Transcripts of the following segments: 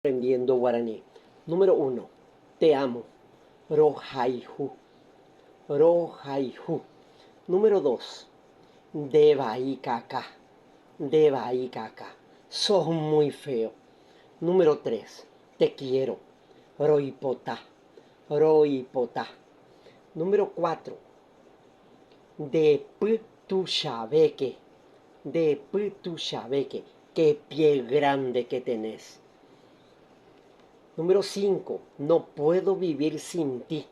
aprendiendo guaraní. Número 1. Te amo. Rojaihu. Rojaihu. Número 2. Debaikaka. Debaikaka. Sos muy feo. Número 3. Te quiero. Roipota. Roipota. Número 4. De tu chabeque. De tu chabeque. Qué pie grande que tenés. Número 5. No puedo vivir sin ti.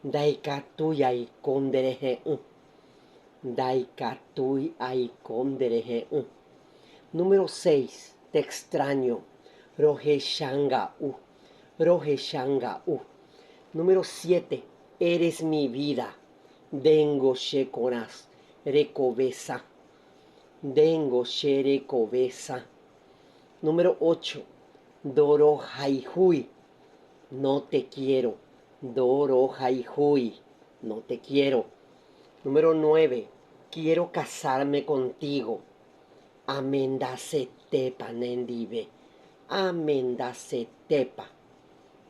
Daikatui aikondereje. Daikatui aikondereje. Número 6. Te extraño. Rojeshanga u. Rojeshanga u. Número 7. Eres mi vida. Dengo shekonas. Recobesa. Dengo sherekobesa. Número 8. Doro Haihui. No te quiero. Doro Haihui. No te quiero. Número 9. Quiero casarme contigo. Amendasetepa nendive. Amendasetepa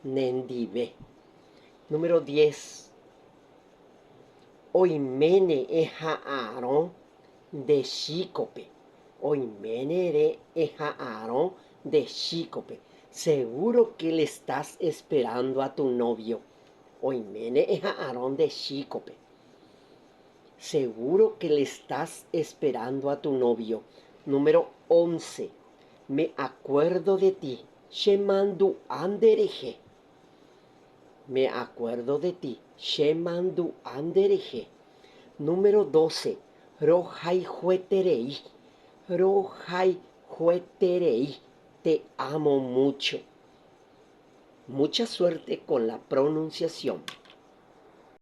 nendive. Número 10. Oimene eja Aarón de Shikope. Oimene eja Aarón de Shikope. Seguro que le estás esperando a tu novio. Oimene eja Aarón de Shikope. Seguro que le estás esperando a tu novio. Número 11. Me acuerdo de ti. Shemandu andereje. Me acuerdo de ti. Shemandu andereje. Número 12. Rojai jueterei. Rojai jueterei. Te amo mucho. Mucha suerte con la pronunciación.